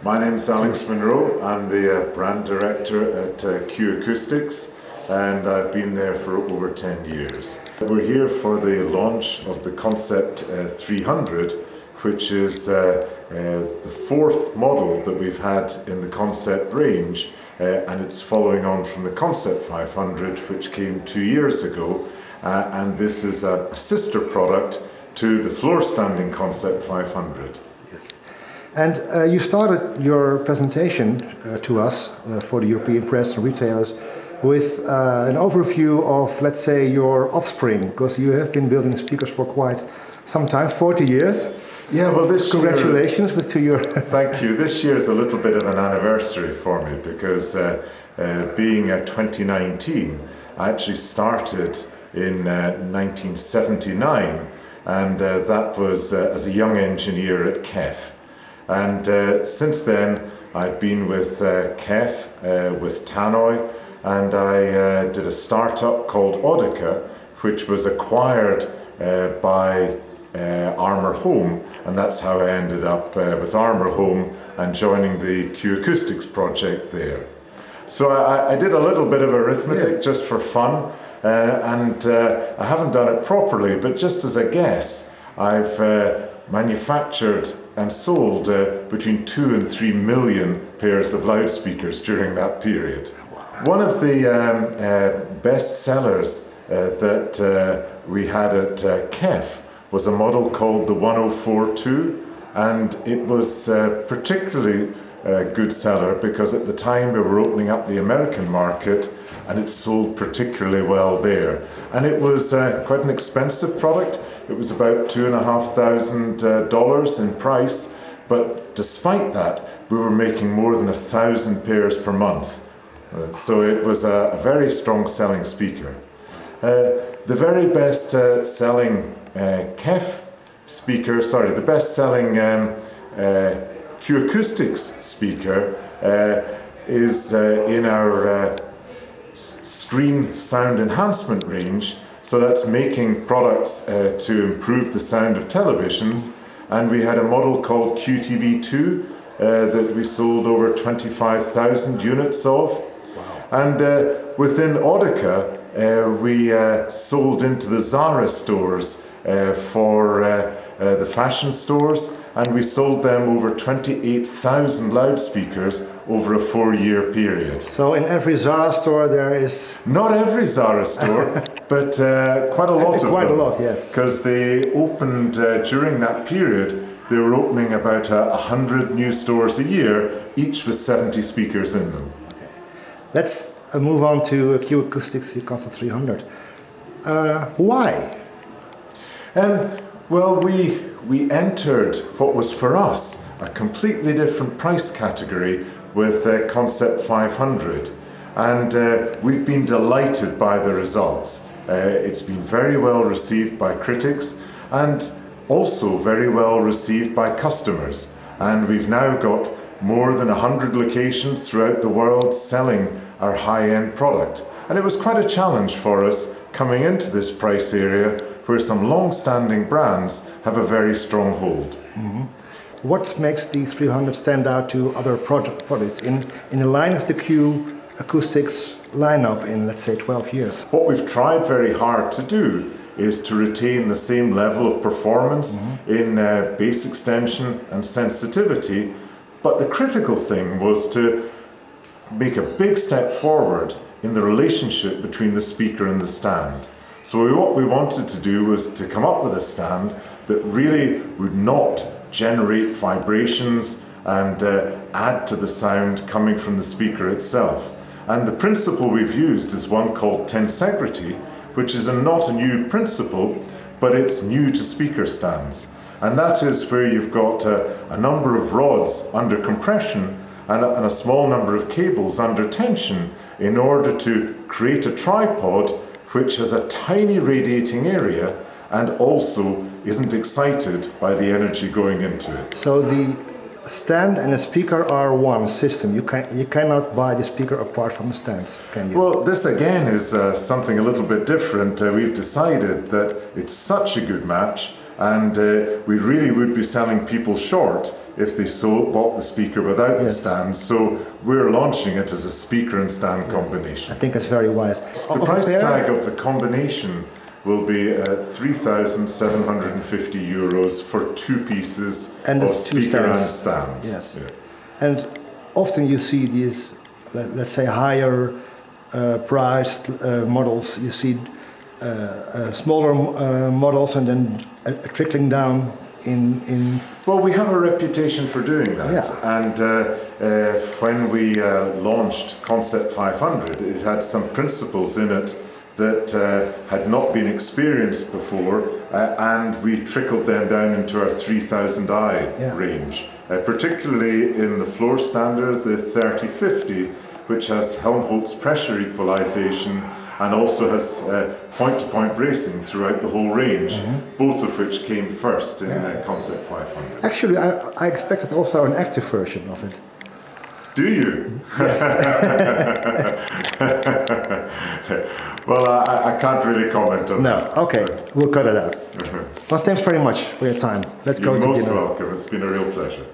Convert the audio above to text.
My name's Alex Munro. I'm the brand director at Q Acoustics, and I've been there for over 10 years. We're here for the launch of the Concept 300, which is the fourth model that we've had in the Concept range, and it's following on from the Concept 500, which came 2 years ago, and this is a sister product to the floor-standing Concept 500. Yes. And you started your presentation to us for the European press and retailers with an overview of, let's say, your offspring, because you have been building speakers for quite some time, 40 years. Yeah, well, this Congratulations year, to your... Thank you. This year is a little bit of an anniversary for me because being 2019, I actually started in 1979, and that was as a young engineer at KEF. And since then, I've been with KEF, with Tannoy, and I did a startup called Audica, which was acquired by Armour Home, and that's how I ended up with Armour Home and joining the Q Acoustics project there. So I did a little bit of arithmetic, yes, just for fun, and I haven't done it properly, but just as a guess, I've manufactured and sold between 2 and 3 million pairs of loudspeakers during that period. One of the best sellers that we had at KEF was a model called the 1042, and it was particularly a good seller because at the time we were opening up the American market, and it sold particularly well there. And it was quite an expensive product. It was about $2,500 in price, but despite that, we were making more than 1,000 pairs per month. So it was a very strong selling speaker. The very best selling KEF speaker, the best selling Q Acoustics speaker is in our screen sound enhancement range. So that's making products to improve the sound of televisions. And we had a model called QTV2 that we sold over 25,000 units of. Wow. And within Audica, we sold into the Zara stores for the fashion stores, and we sold them over 28,000 loudspeakers over a 4-year period. So in every Zara store there is... Not every Zara store, but quite a lot of them. Quite a lot, yes. Because they opened, during that period, they were opening about 100 new stores a year, each with 70 speakers in them. Okay. Let's move on to Q Acoustics Concept 300. Why? Well, we entered what was for us a completely different price category with Concept 500, and we've been delighted by the results. It's been very well received by critics and also very well received by customers, and we've now got more than 100 locations throughout the world selling our high-end product. And it was quite a challenge for us coming into this price area where some long-standing brands have a very strong hold. Mm-hmm. What makes the 300 stand out to other products in the line of the Q Acoustics lineup in, let's say, 12 years? What we've tried very hard to do is to retain the same level of performance, mm-hmm, in bass extension and sensitivity, but the critical thing was to make a big step forward in the relationship between the speaker and the stand. So what we wanted to do was to come up with a stand that really would not generate vibrations and add to the sound coming from the speaker itself. And the principle we've used is one called tensegrity, which is not a new principle, but it's new to speaker stands. And that is where you've got a number of rods under compression and a small number of cables under tension in order to create a tripod which has a tiny radiating area and also isn't excited by the energy going into it. So the stand and the speaker are one system. You cannot buy the speaker apart from the stand, can you? Well, this again is something a little bit different. We've decided that it's such a good match and we really would be selling people short if they bought the speaker without the stand. So we're launching it as a speaker and stand combination. I think that's very wise. The price tag of the combination will be €3,750 for 2 pieces and of two speaker stands. and stands. Yes. And often you see these, let's say, higher priced models. You see smaller models and then trickling down in. Well, we have a reputation for doing that, and when we launched Concept 500, it had some principles in it that had not been experienced before, and we trickled them down into our 3000i range, particularly in the floor standard, the 3050, which has Helmholtz pressure equalization and also has point-to-point bracing throughout the whole range, both of which came first in Concept 500. Actually, I expected also an active version of it. Do you? Yes. Well, I can't really comment on that. No, okay, we'll cut it out. Well, thanks very much for your time. Let's go to You're most dinner. welcome. It's been a real pleasure.